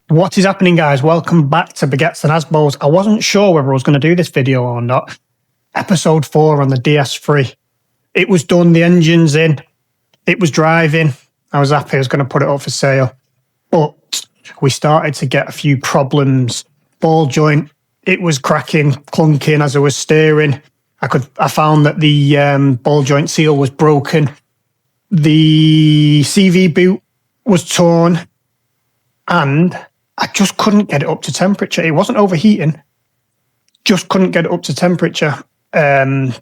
What is happening, guys? Welcome back to Baguettes and Asbos. I wasn't sure whether I was going to do this video or not. Episode 4 on the DS3. It was done, the engine's in, it was driving. I was happy, I was going to put it up for sale. But we started to get a few problems. Ball joint, it was cracking, clunking as I was steering. I found that the ball joint seal was broken. The CV boot was torn. And I just couldn't get it up to temperature. It wasn't overheating, just couldn't get it up to temperature. The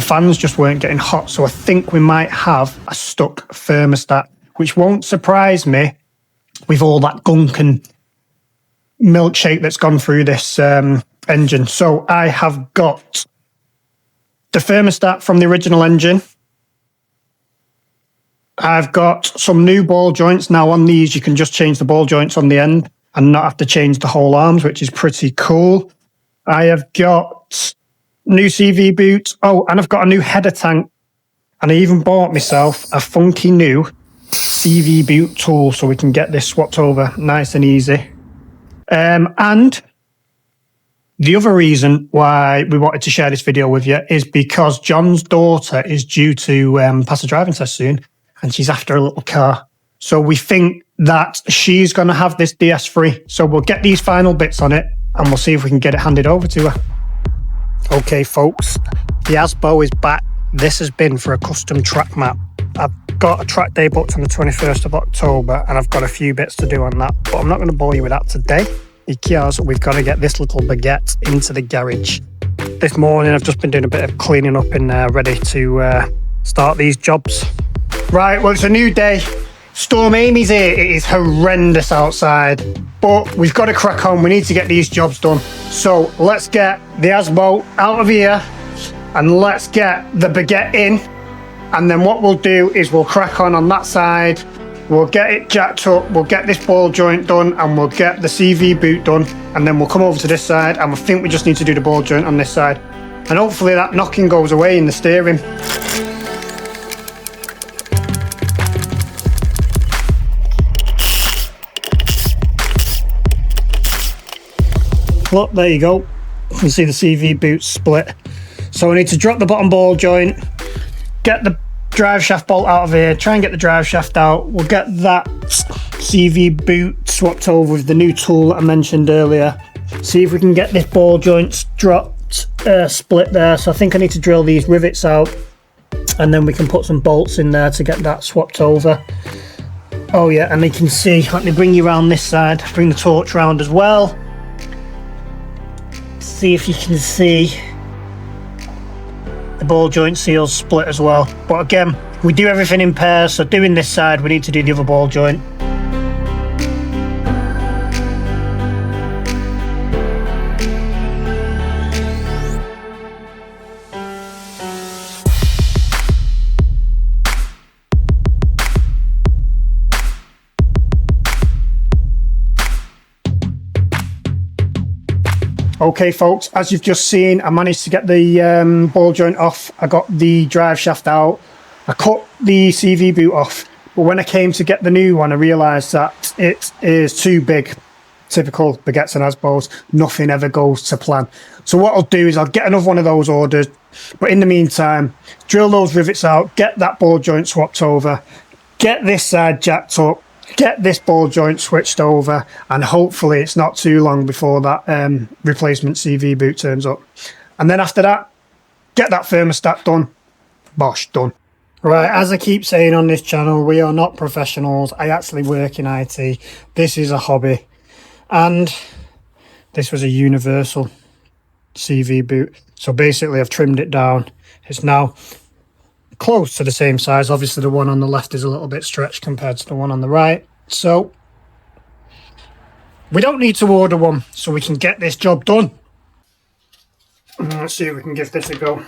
fans just weren't getting hot. So I think we might have a stuck thermostat, which won't surprise me with all that gunk and milkshake that's gone through this engine. So I have got the thermostat from the original engine. I've got some new ball joints. Now on these, you can just change the ball joints on the end and not have to change the whole arms, which is pretty cool. I have got new CV boots. Oh, and I've got a new header tank. And I even bought myself a funky new CV boot tool so we can get this swapped over nice and easy. And the other reason why we wanted to share this video with you is because John's daughter is due to pass a driving test soon. And she's after a little car. So we think that she's going to have this DS3. So we'll get these final bits on it and we'll see if we can get it handed over to her. Okay, folks, the Asbo is back. This has been for a custom track map. I've got a track day booked on the 21st of October and I've got a few bits to do on that. But I'm not going to bore you with that today because we've got to get this little baguette into the garage. This morning I've just been doing a bit of cleaning up in there, ready to start these jobs. Right, well, it's a new day. Storm Amy's here. It is horrendous outside, but we've got to crack on. We need to get these jobs done. So let's get the Asbo out of here and let's get the baguette in. And then what we'll do is we'll crack on that side. We'll get it jacked up. We'll get this ball joint done and we'll get the CV boot done. And then we'll come over to this side and I think we just need to do the ball joint on this side. And hopefully that knocking goes away in the steering. Look, there you go. You can see the CV boot split. So I need to drop the bottom ball joint, get the drive shaft bolt out of here, try and get the drive shaft out. We'll get that CV boot swapped over with the new tool that I mentioned earlier. See if we can get this ball joint dropped, split there. So I think I need to drill these rivets out and then we can put some bolts in there to get that swapped over. Oh yeah, and you can see, let me bring you around this side, bring the torch round as well. See if you can see the ball joint seals split as well. But again, we do everything in pairs, so doing this side we need to do the other ball joint. Okay, folks, as you've just seen, I managed to get the ball joint off. I got the drive shaft out. I cut the CV boot off. But when I came to get the new one, I realised that it is too big. Typical Baguettes and Asbos, nothing ever goes to plan. So what I'll do is I'll get another one of those ordered. But in the meantime, drill those rivets out, get that ball joint swapped over, get this side jacked up, get this ball joint switched over, and hopefully it's not too long before that replacement CV boot turns up. And then after that, get that thermostat done. Bosh, done. Right, as I keep saying on this channel, we are not professionals. I actually work in IT. This is a hobby. And this was a universal CV boot. So basically I've trimmed it down. It's now close to the same size. Obviously the one on the left is a little bit stretched compared to the one on the right. So we don't need to order one, so we can get this job done. Let's see if we can give this a go.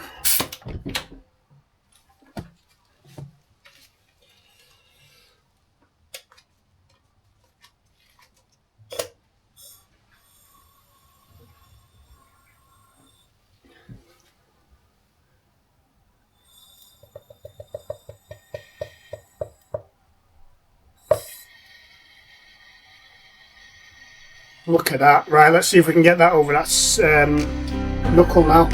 Look at that. Right, let's see if we can get that over that knuckle now.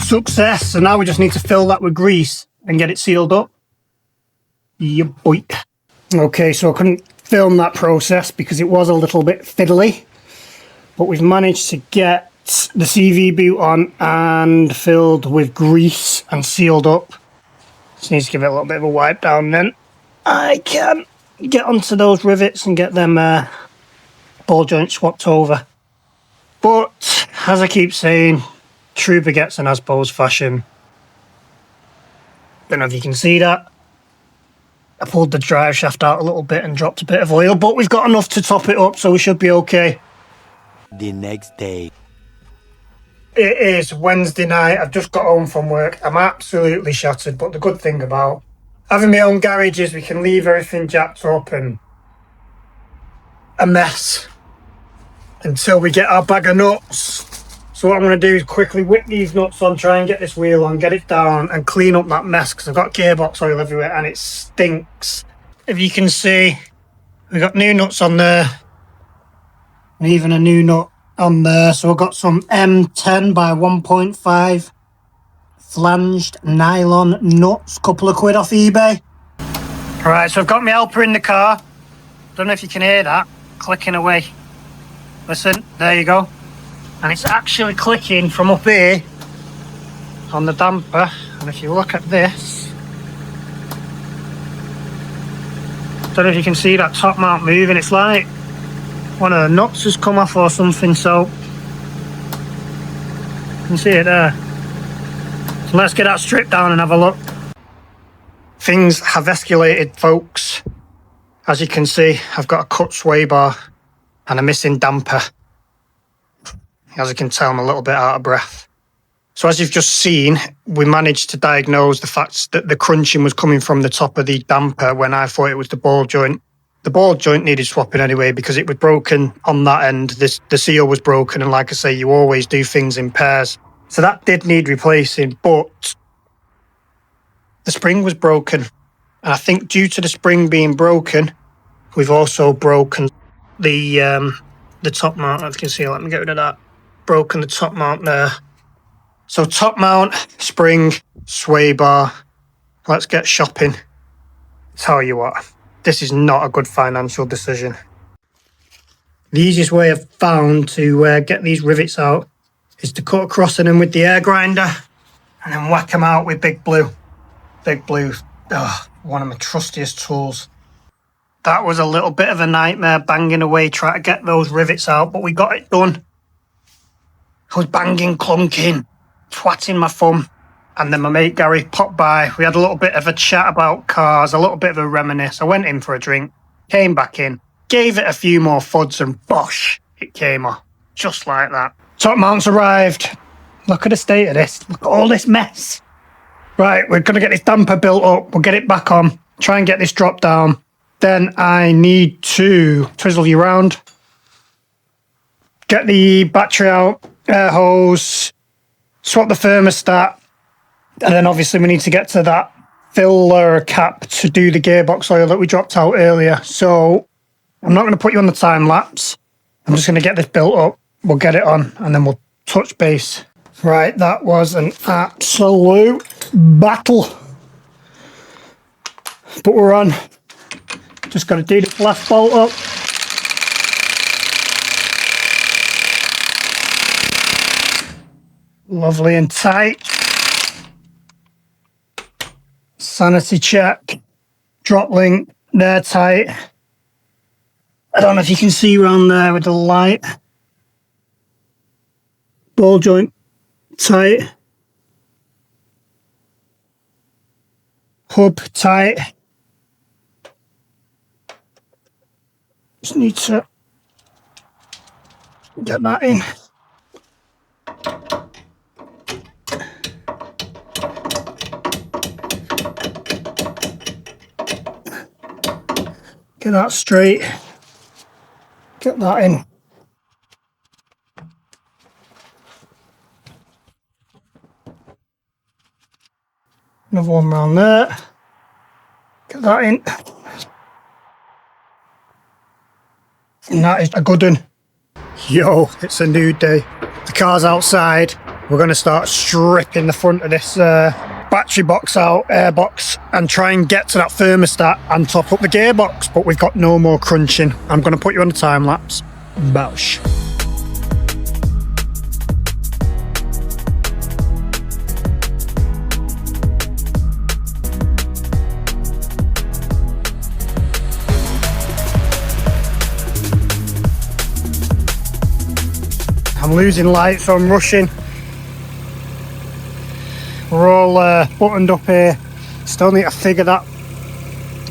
Success. So now we just need to fill that with grease and get it sealed up. Yeah, boy. Okay, so I couldn't film that process because it was a little bit fiddly, but we've managed to get the CV boot on and filled with grease and sealed up. Just needs to give it a little bit of a wipe down, then I can get onto those rivets and get them ball joints swapped over. But as I keep saying, true baguettes and Asbo's fashion. Don't know if you can see that. I pulled the drive shaft out a little bit and dropped a bit of oil, but we've got enough to top it up, so we should be okay. The next day. It is Wednesday night. I've just got home from work. I'm absolutely shattered, but the good thing about having my own garage is we can leave everything jacked up and a mess until we get our bag of nuts. So what I'm going to do is quickly whip these nuts on, try and get this wheel on, get it down and clean up that mess because I've got gearbox oil everywhere and it stinks. If you can see, we've got new nuts on there and even a new nut on there. So I've got some M10 by 1.5 flanged nylon nuts, couple of quid off eBay. Right, so I've got my helper in the car. Don't know if you can hear that, clicking away. Listen, there you go. And it's actually clicking from up here on the damper. And if you look at this, don't know if you can see that top mount moving. It's like one of the nuts has come off or something, so you can see it there. So let's get that stripped down and have a look. Things have escalated, folks. As you can see, I've got a cut sway bar and a missing damper. As you can tell, I'm a little bit out of breath. So as you've just seen, we managed to diagnose the fact that the crunching was coming from the top of the damper when I thought it was the ball joint. The ball joint needed swapping anyway because it was broken on that end. The seal was broken, and like I say, you always do things in pairs. So that did need replacing, but the spring was broken. And I think due to the spring being broken, we've also broken the top mount. As you can see, let me get rid of that. Broken the top mount there. So top mount, spring, sway bar. Let's get shopping. Tell you what, this is not a good financial decision. The easiest way I've found to get these rivets out is to cut across them with the air grinder and then whack them out with Big Blue. Big Blue, one of my trustiest tools. That was a little bit of a nightmare banging away trying to get those rivets out, but we got it done. I was banging, clunking, twatting my thumb, and then my mate Gary popped by. We had a little bit of a chat about cars, a little bit of a reminisce. I went in for a drink, came back in, gave it a few more fuds, and bosh, it came off. Just like that. Top mount's arrived. Look at the state of this. Look at all this mess. Right, we're going to get this damper built up. We'll get it back on, try and get this dropped down. Then I need to twizzle you around, get the battery out, air hose, swap the thermostat, and then obviously we need to get to that filler cap to do the gearbox oil that we dropped out earlier. So I'm not going to put you on the time lapse. I'm just going to get this built up. We'll get it on and then we'll touch base. Right, that was an absolute battle. But we're on. Just got to do the last bolt up. Lovely and tight. Sanity check. Drop link. They're tight. I don't know if you can see around there with the light. Ball joint tight. Hub tight. Just need to get that in. Get that straight. Get that in. Another one round there. Get that in. And that is a good one. Yo, it's a new day. The car's outside. We're going to start stripping the front of this battery box out, airbox, and try and get to that thermostat and top up the gearbox. But we've got no more crunching. I'm going to put you on a time lapse. Bausch. I'm losing light, so I'm rushing. We're all buttoned up here. Still need to figure that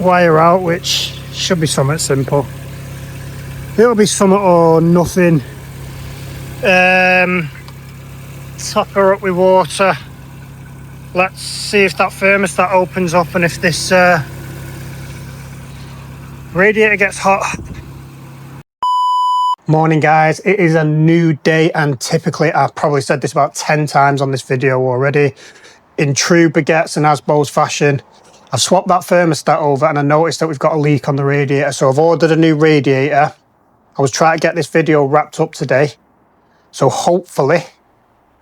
wire out, which should be something simple. It'll be something or nothing. Top her up with water. Let's see if that thermostat opens up and if this radiator gets hot. Morning guys, it is a new day, and typically I've probably said this about 10 times on this video already. In true baguettes and Asbo's fashion, I've swapped that thermostat over and I noticed that we've got a leak on the radiator, so I've ordered a new radiator. I was trying to get this video wrapped up today, so hopefully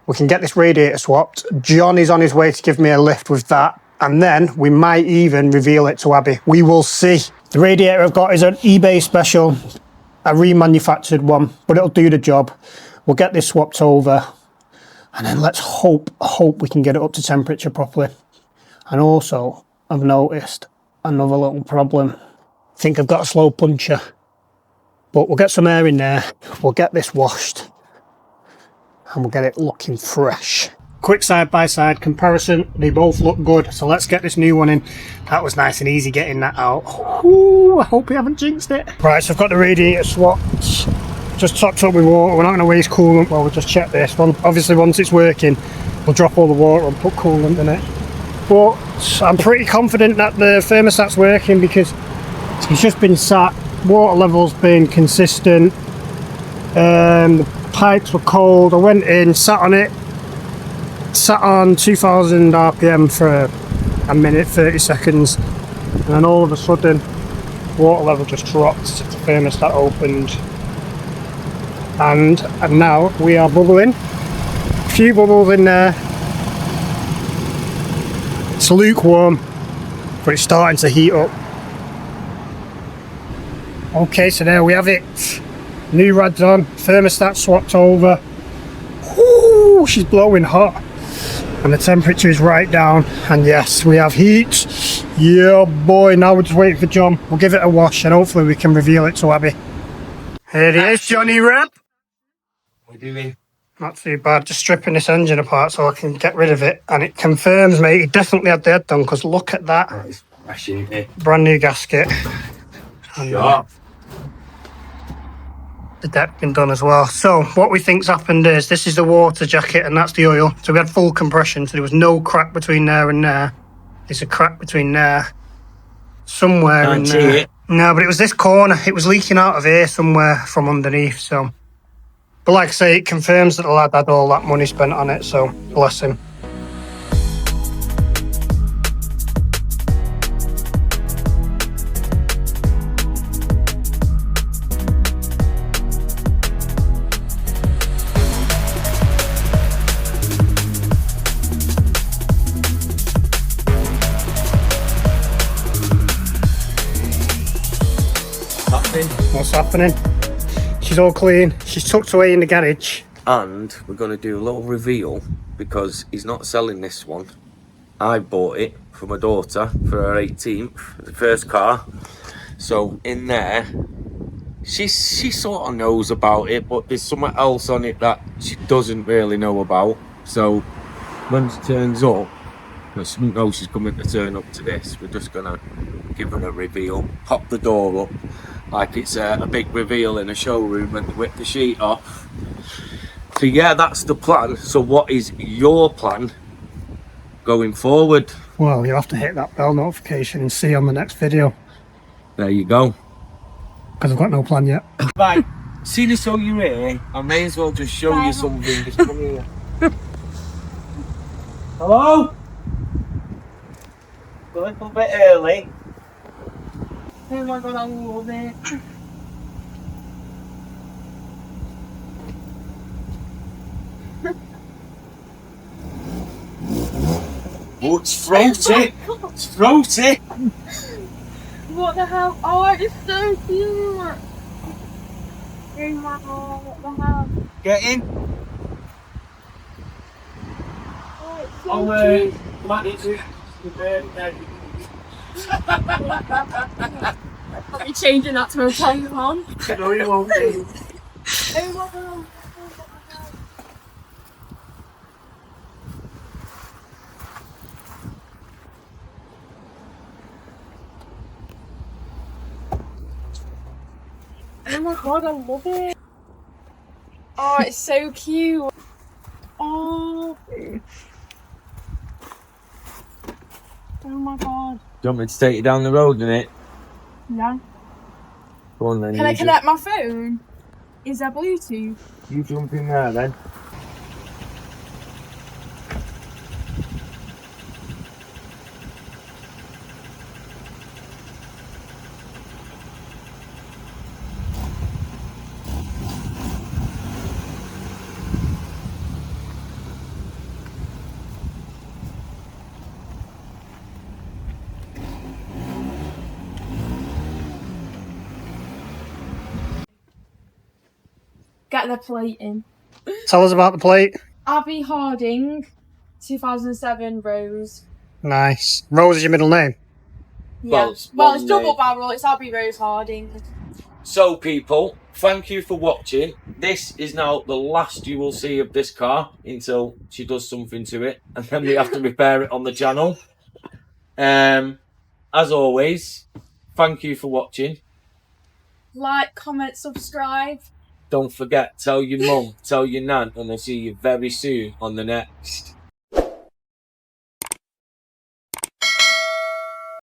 we can get this radiator swapped. John is on his way to give me a lift with that, and then we might even reveal it to Abby. We will see. The radiator I've got is an eBay special, a remanufactured one, but it'll do the job. We'll get this swapped over, and then let's hope we can get it up to temperature properly. And also, I've noticed another little problem. I think I've got a slow puncher, but we'll get some air in there, we'll get this washed, and we'll get it looking fresh. Quick side-by-side comparison, they both look good, so let's get this new one in. That was nice and easy getting that out. Ooh, I hope we haven't jinxed it. Right, so I've got the radiator swapped, just topped up with water. We're not going to waste coolant while we just check this one. Obviously, once it's working, we'll drop all the water and put coolant in it. But I'm pretty confident that the thermostat's working because it's just been sat, water level's been consistent, the pipes were cold. I went in, sat on it, sat on 2000 RPM for a minute 30 seconds, and then all of a sudden water level just dropped as if the thermostat opened, and now we are bubbling. A few bubbles in there. It's lukewarm, but it's starting to heat up. Okay, so there we have it. New rads on, thermostat swapped over. Ooh, she's blowing hot. And the temperature is right down, and yes, we have heat. Yeah boy, now we're just waiting for John. We'll give it a wash and hopefully we can reveal it to Abby. Here it is, Johnny Rep. What are you doing? Not too bad, just stripping this engine apart so I can get rid of it. And it confirms, mate, he definitely had the head done, because look at that. It's smashing it. Brand new gasket. And Sharp. the deck been done as well. So what we think's happened is this is the water jacket and that's the oil. So we had full compression, so there was no crack between there and there. There's a crack between there, somewhere in there. See it. No, but it was this corner. It was leaking out of here somewhere from underneath. So, but like I say, it confirms that the lad had all that money spent on it. So bless him. What's happening? She's all clean. She's tucked away in the garage. And we're going to do a little reveal because he's not selling this one. I bought it for my daughter for her 18th, the first car. So in there, she sort of knows about it, but there's something else on it that she doesn't really know about. So when she turns up, she doesn't know she's coming to turn up to this. We're just going to give her a reveal, pop the door up like it's a big reveal in a showroom and whip the sheet off. So yeah, that's the plan. So what is your plan going forward? Well, you'll have to hit that bell notification and see on the next video. There you go. Because I've got no plan yet. Right, seeing as how you're here, I may as well just show you something. Just come here. Hello? A little bit early. Oh my god, I love it. Oh, it's throaty. It's throaty. What the hell? Oh, it's so cute. Oh my god, what the hell? Get in. Oh, it's so cute. Matt needs to. I'll be changing that to a tampon. No, you won't. Oh my god. Oh my god, I love it. Oh, it's so cute. Oh. Oh my god. Do you want me to take you down the road in it? Yeah. Go on then. Can I connect my phone? Is there Bluetooth? You jump in there then. Get the plate in. Tell us about the plate. Abby Harding, 2007 Rose. Nice. Rose is your middle name. Yeah. Well, Well, it's double name. barrel. It's Abby Rose Harding. So people, thank you for watching. This is now the last you will see of this car until she does something to it, and then we have to repair it on the channel. As always, thank you for watching. Like, comment, subscribe. Don't forget, tell your mum, tell your nan, and I'll see you very soon on the next.